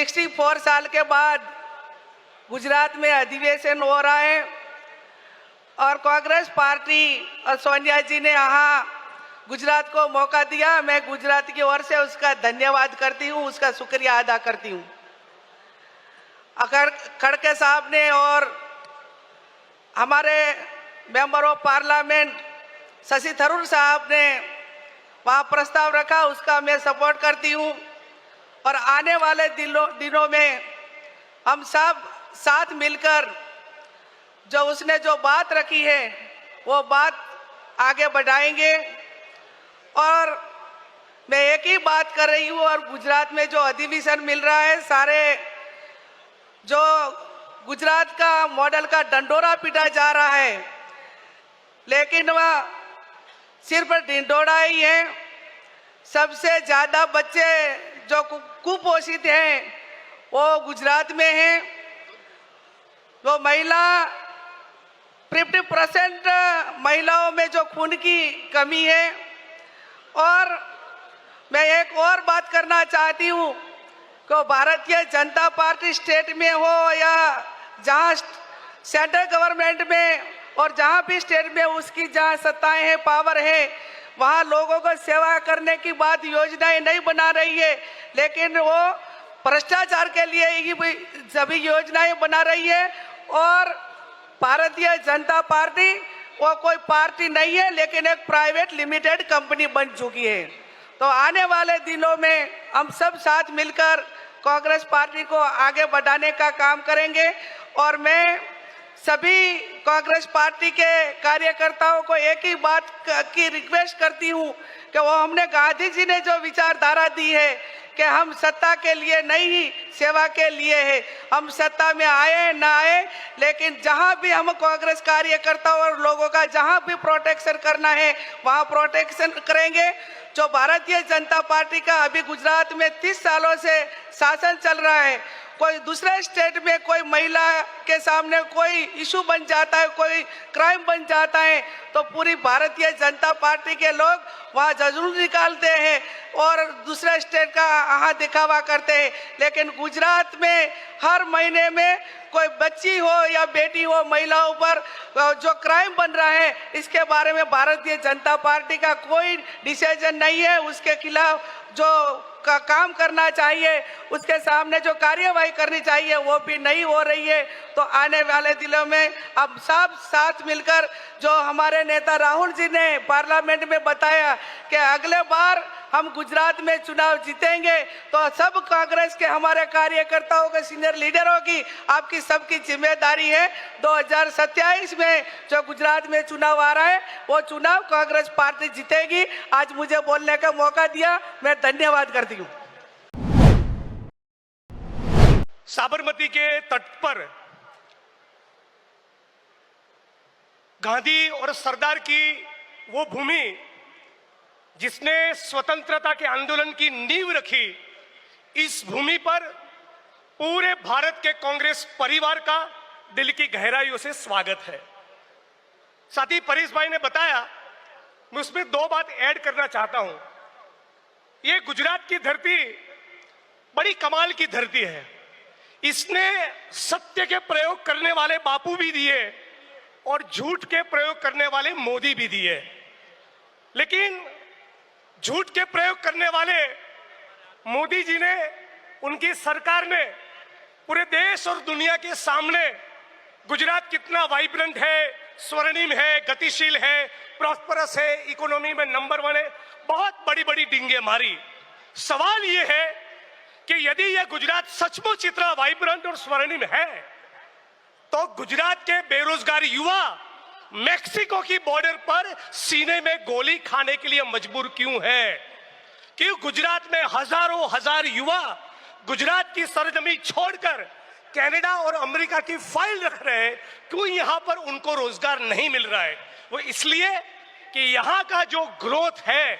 64 साल के बाद गुजरात में अधिवेशन हो रहा है और कांग्रेस पार्टी और सोनिया जी ने यहाँ गुजरात को मौका दिया। मैं गुजरात की ओर से उसका धन्यवाद करती हूँ, उसका शुक्रिया अदा करती हूँ। अगर खड़गे साहब ने और हमारे member of parliament Shashi Tharoor साहब ने वहाँ प्रस्ताव रखा, उसका मैं सपोर्ट करती हूँ। और आने वाले दिनों में हम सब साथ मिलकर जो उसने जो बात रखी है वो बात आगे बढ़ाएंगे। और मैं एक ही बात कर रही हूँ, और गुजरात में जो अधिवेशन मिल रहा है, सारे जो गुजरात का मॉडल का डंडोरा पीटा जा रहा है, लेकिन वह सिर्फ ढिंढोरा ही है। सबसे ज्यादा बच्चे जो कुपोषित हैं वो गुजरात में हैं। वो महिला 50% महिलाओं में जो खून की कमी है। और मैं एक और बात करना चाहती हूँ कि भारतीय जनता पार्टी स्टेट में हो या जहाँ सेंट्रल गवर्नमेंट में, और जहाँ भी स्टेट में उसकी जहाँ सत्ताएं हैं, पावर है, वहाँ लोगों को सेवा करने की बात योजनाएं नहीं बना रही है, लेकिन वो भ्रष्टाचार के लिए ही सभी योजनाएं बना रही है। और भारतीय जनता पार्टी वो कोई पार्टी नहीं है, लेकिन एक प्राइवेट लिमिटेड कंपनी बन चुकी है। तो आने वाले दिनों में हम सब साथ मिलकर कांग्रेस पार्टी को आगे बढ़ाने का काम करेंगे। और मैं सभी कांग्रेस पार्टी के कार्यकर्ताओं को एक ही बात की रिक्वेस्ट करती हूँ कि वो हमने गांधी जी ने जो विचारधारा दी है कि हम सत्ता के लिए नहीं, सेवा के लिए है। हम सत्ता में आए ना आए, लेकिन जहां भी हम कांग्रेस कार्यकर्ताओं और लोगों का जहां भी प्रोटेक्शन करना है वहां प्रोटेक्शन करेंगे। जो भारतीय जनता पार्टी का अभी गुजरात में 30 सालों से शासन चल रहा है, कोई दूसरे स्टेट में कोई महिला के सामने कोई इशू बन जाता है, कोई क्राइम बन जाता है, तो पूरी भारतीय जनता पार्टी के लोग वहाँ जरूर निकालते हैं और दूसरे स्टेट का यहाँ दिखावा करते हैं। लेकिन गुजरात में हर महीने में कोई बच्ची हो या बेटी हो, महिलाओं पर जो क्राइम बन रहा है, इसके बारे में भारतीय जनता पार्टी का कोई डिसीजन नहीं है। उसके खिलाफ जो का काम करना चाहिए, उसके सामने जो कार्यवाही करनी चाहिए, वो भी नहीं हो रही है। तो आने वाले दिनों में अब सब साथ मिलकर, जो हमारे नेता राहुल जी ने पार्लियामेंट में बताया कि अगले बार हम गुजरात में चुनाव जीतेंगे, तो सब कांग्रेस के हमारे कार्यकर्ताओं के सीनियर लीडरों की, आपकी सबकी जिम्मेदारी है। 2027 में जो गुजरात में चुनाव आ रहा है, वो चुनाव कांग्रेस पार्टी जीतेगी। आज मुझे बोलने का मौका दिया, मैं धन्यवाद करती हूँ। साबरमती के तट पर गांधी और सरदार की वो भूमि जिसने स्वतंत्रता के आंदोलन की नींव रखी, इस भूमि पर पूरे भारत के कांग्रेस परिवार का दिल की गहराइयों से स्वागत है। साथ ही परेश भाई ने बताया, मैं उसमें 2 बात ऐड करना चाहता हूं। ये गुजरात की धरती बड़ी कमाल की धरती है। इसने सत्य के प्रयोग करने वाले बापू भी दिए और झूठ के प्रयोग करने वाले मोदी भी दिए, लेकिन झूठ के प्रयोग करने वाले मोदी जी ने, उनकी सरकार ने पूरे देश और दुनिया के सामने गुजरात कितना वाइब्रेंट है, स्वर्णिम है, गतिशील है, प्रॉस्परस है, इकोनॉमी में नंबर 1 है, बहुत बड़ी बड़ी डींगे मारी। सवाल यह है कि यदि यह गुजरात सचमुच इतना वाइब्रेंट और स्वर्णिम है, तो गुजरात के बेरोजगार युवा मेक्सिको की बॉर्डर पर सीने में गोली खाने के लिए मजबूर क्यों है? क्यों गुजरात में हजारों हजार युवा गुजरात की सरजमी छोड़कर कनाडा और अमेरिका की फाइल रख रहे हैं? क्यों यहां पर उनको रोजगार नहीं मिल रहा है? वो इसलिए कि यहां का जो ग्रोथ है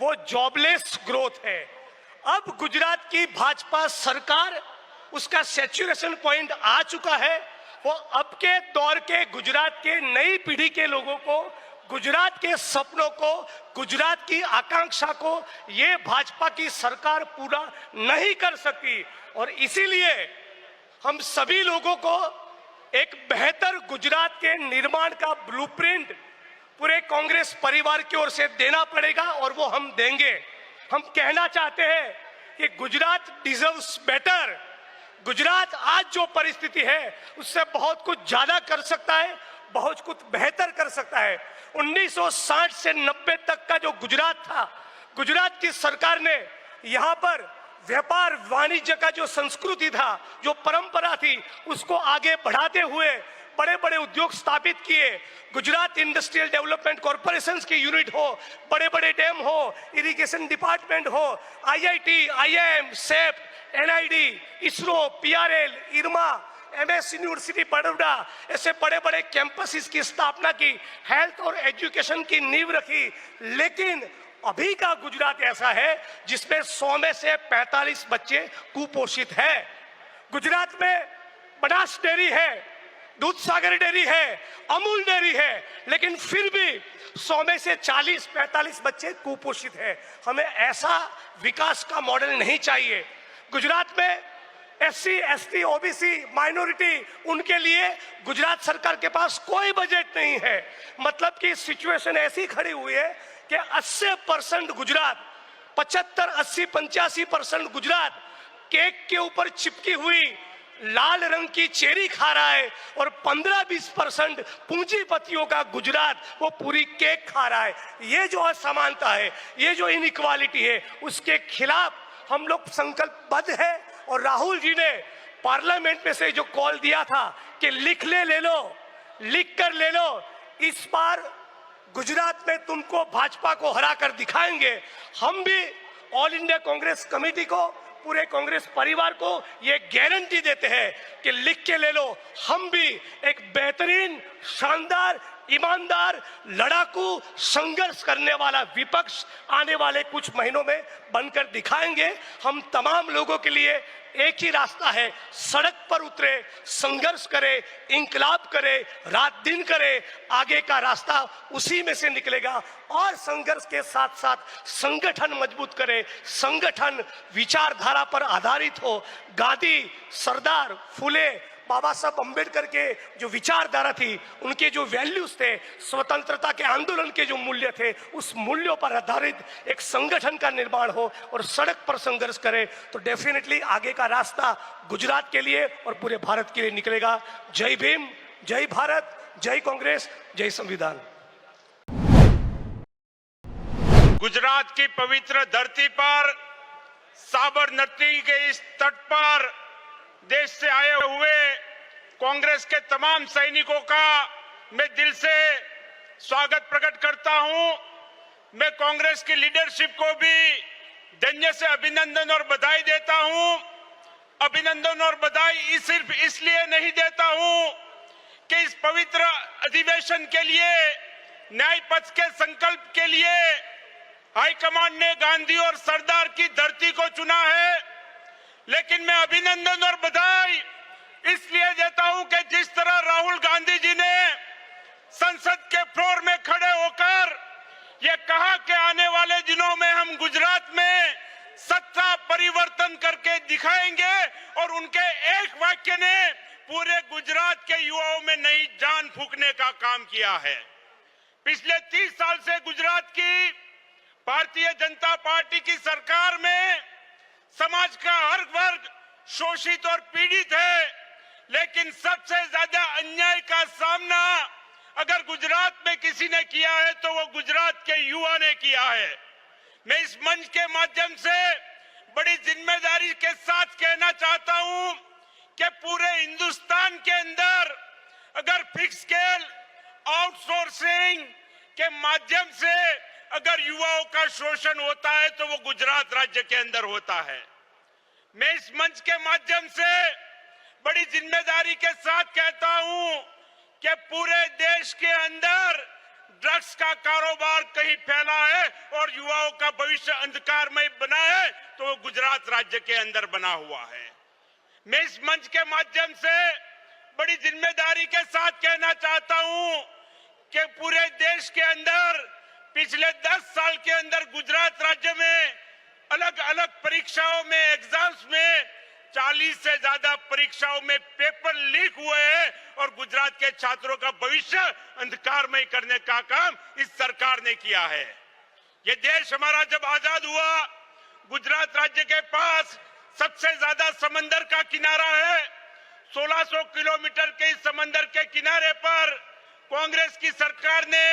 वो जॉबलेस ग्रोथ है। अब गुजरात की भाजपा सरकार, उसका सैचुरेशन पॉइंट आ चुका है। वो अब के दौर के गुजरात के नई पीढ़ी के लोगों को गुजरात के सपनों को, गुजरात की आकांक्षा को ये भाजपा की सरकार पूरा नहीं कर सकी। और इसीलिए हम सभी लोगों को एक बेहतर गुजरात के निर्माण का ब्लूप्रिंट पूरे कांग्रेस परिवार की ओर से देना पड़ेगा और वो हम देंगे। हम कहना चाहते हैं कि गुजरात डिजर्व्स बेटर। गुजरात आज जो परिस्थिति है उससे बहुत कुछ ज्यादा कर सकता है, बहुत कुछ बेहतर कर सकता है। 1960 से 90 तक का जो गुजरात था, गुजरात की सरकार ने यहाँ पर व्यापार वाणिज्य का जो संस्कृति था, जो परंपरा थी, उसको आगे बढ़ाते हुए बड़े बड़े उद्योग स्थापित किए। गुजरात इंडस्ट्रियल डेवलपमेंट कॉर्पोरेशंस की यूनिट हो, बड़े बड़े डैम हो, इरिगेशन डिपार्टमेंट हो, आईआईटी, आईआईएम, सेप, एनआईडी, इसरो, पीआरएल, इरमा, एमएस यूनिवर्सिटी बड़ौदा, ऐसे बड़े बड़े कैंपसेस की स्थापना की, हेल्थ और एजुकेशन की नींव रखी। लेकिन अभी का गुजरात ऐसा है जिसमें 100 में से 45 बच्चे कुपोषित हैं। गुजरात में बनास डेयरी है, दूध सागर डेयरी है, अमूल डेयरी है, लेकिन फिर भी 100 में से 40-45 बच्चे कुपोषित हैं। हमें ऐसा विकास का मॉडल नहीं चाहिए। गुजरात में एससी, एसटी, ओबीसी, माइनॉरिटी, उनके लिए गुजरात सरकार के पास कोई बजट नहीं है। मतलब कि सिचुएशन ऐसी खड़ी हुई है कि 80% गुजरात, 75, 80, 85% गुजरात केक के ऊपर चिपकी हुई लाल रंग की चेरी खा रहा है और 15-20% पूंजीपतियों का गुजरात वो पूरी केक खा रहा है। ये जो असमानता है, ये जो इनइक्वालिटी है, उसके खिलाफ हम लोग संकल्पबद्ध है। और राहुल जी ने पार्लियामेंट में से जो कॉल दिया था कि लिख ले लो, लिख कर ले लो, इस बार गुजरात में तुमको भाजपा को हरा कर दिखाएंगे। हम भी ऑल इंडिया कांग्रेस कमेटी को, पूरे कांग्रेस परिवार को ये गारंटी देते हैं कि लिख के ले लो, हम भी एक बेहतरीन, शानदार, ईमानदार, लड़ाकू, संघर्ष करने वाला विपक्ष आने वाले कुछ महीनों में बनकर दिखाएंगे। हम तमाम लोगों के लिए एक ही रास्ता है, सड़क पर उतरे, संघर्ष करे, इंकलाब करे, रात दिन करे, आगे का रास्ता उसी में से निकलेगा। और संघर्ष के साथ साथ संगठन मजबूत करे, संगठन विचारधारा पर आधारित हो। गांधी, सरदार, फुले, बाबा साहब अम्बेडकर के जो विचारधारा थी, उनके जो वैल्यूज थे, स्वतंत्रता के आंदोलन के जो मूल्य थे, उस मूल्यों पर आधारित एक संगठन का निर्माण हो और सड़क पर संघर्ष करे, तो डेफिनेटली आगे का रास्ता गुजरात के लिए और पूरे भारत के लिए निकलेगा। जय भीम, जय भारत, जय कांग्रेस, जय संविधान। गुजरात की पवित्र धरती पर, साबरमती के इस तट पर देश से आए हुए कांग्रेस के तमाम सैनिकों का मैं दिल से स्वागत प्रकट करता हूं। मैं कांग्रेस की लीडरशिप को भी धन्य से अभिनंदन और बधाई देता हूं। अभिनंदन और बधाई सिर्फ इसलिए नहीं देता हूं कि इस पवित्र अधिवेशन के लिए, न्याय पथ के संकल्प के लिए हाईकमांड ने गांधी और सरदार की धरती को चुना है, लेकिन मैं अभिनंदन और बधाई इसलिए देता हूं कि जिस तरह राहुल गांधी जी ने संसद के फ्लोर में खड़े होकर यह कहा कि आने वाले दिनों में हम गुजरात में सत्ता परिवर्तन करके दिखाएंगे, और उनके एक वाक्य ने पूरे गुजरात के युवाओं में नई जान फूंकने का काम किया है। पिछले 30 साल से गुजरात की भारतीय जनता पार्टी की सरकार में समाज का हर वर्ग शोषित और पीड़ित है, लेकिन सबसे ज्यादा अन्याय का सामना अगर गुजरात में किसी ने किया है तो वो गुजरात के युवा ने किया है। मैं इस मंच के माध्यम से बड़ी जिम्मेदारी के साथ कहना चाहता हूं कि पूरे हिंदुस्तान के अंदर अगर फिक्स स्केल आउटसोर्सिंग के माध्यम से अगर युवाओं का शोषण होता है तो वो गुजरात राज्य के अंदर होता है। मैं इस मंच के माध्यम से बड़ी जिम्मेदारी के साथ कहता हूं कि पूरे देश के अंदर ड्रग्स का कारोबार कहीं फैला है और युवाओं का भविष्य अंधकारमय बना है तो वो गुजरात राज्य के अंदर बना हुआ है। मैं इस मंच के माध्यम से बड़ी जिम्मेदारी के साथ कहना चाहता हूं कि पूरे देश के अंदर पिछले 10 साल के अंदर गुजरात राज्य में अलग अलग परीक्षाओं में एग्जाम्स में 40 से ज्यादा परीक्षाओं में पेपर लीक हुए हैं और गुजरात के छात्रों का भविष्य अंधकारमय करने का काम इस सरकार ने किया है। ये देश हमारा जब आजाद हुआ, गुजरात राज्य के पास सबसे ज्यादा समंदर का किनारा है। 1600 किलोमीटर के इस समंदर के किनारे पर कांग्रेस की सरकार ने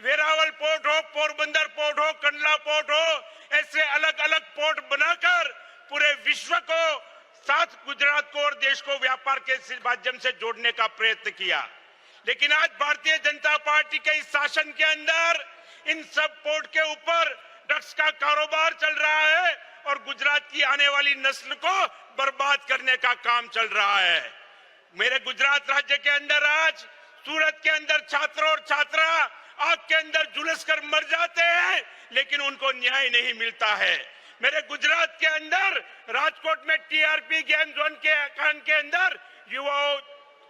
वेरावल पोर्ट हो, पोरबंदर पोर्ट हो, कंडला पोर्ट हो, ऐसे अलग अलग पोर्ट बनाकर पूरे विश्व को, साथ गुजरात को और देश को व्यापार के माध्यम से जोड़ने का प्रयत्न किया। लेकिन आज भारतीय जनता पार्टी के इस शासन के अंदर इन सब पोर्ट के ऊपर ड्रग्स का कारोबार चल रहा है और गुजरात की आने वाली नस्ल को बर्बाद करने का काम चल रहा है। मेरे गुजरात राज्य के अंदर आज सूरत के अंदर छात्र और छात्रा आग के अंदर झुलस कर मर जाते हैं, लेकिन उनको न्याय नहीं मिलता है। मेरे गुजरात के अंदर राजकोट में टीआरपी गेम जोन के कांड के अंदर युवाओं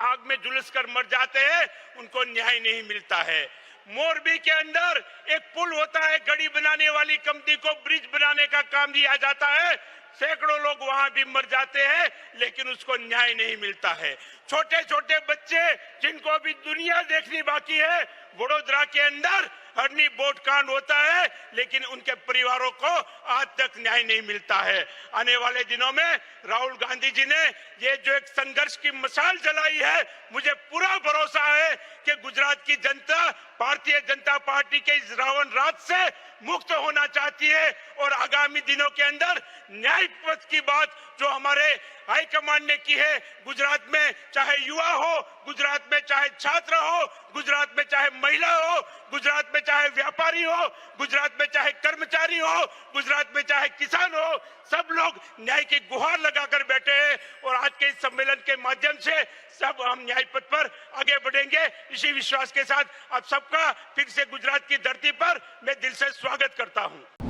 आग में झुलस कर मर जाते हैं, उनको न्याय नहीं मिलता है। मोरबी के अंदर एक पुल होता है, गड़ी बनाने वाली कंपनी को ब्रिज बनाने का काम दिया जाता है, सैकड़ों लोग वहां भी मर जाते हैं, लेकिन उसको न्याय नहीं मिलता है। छोटे छोटे बच्चे जिनको अभी दुनिया देखनी बाकी है, वडोदरा के अंदर हरनी बोट कांड होता है, लेकिन उनके परिवारों को आज तक न्याय नहीं मिलता है। आने वाले दिनों में राहुल गांधी जी ने ये जो एक संघर्ष की मशाल जलाई है, मुझे पूरा भरोसा है कि गुजरात की जनता भारतीय जनता पार्टी के इस रावण राज से मुक्त होना चाहती है और आगामी दिनों के अंदर न्याय पथ की बात जो हमारे हाईकमांड ने की है, गुजरात में चाहे युवा हो, गुजरात में चाहे छात्र हो, गुजरात में चाहे महिला हो, गुजरात में चाहे व्यापारी हो, गुजरात में चाहे कर्मचारी हो, गुजरात में चाहे किसान हो, सब लोग न्याय की गुहार लगाकर बैठे हैं और आज के इस सम्मेलन के माध्यम से सब हम न्याय पथ पर आगे बढ़ेंगे। इसी विश्वास के साथ आप सबका फिर से गुजरात की धरती पर मैं दिल से स्वागत करता हूं।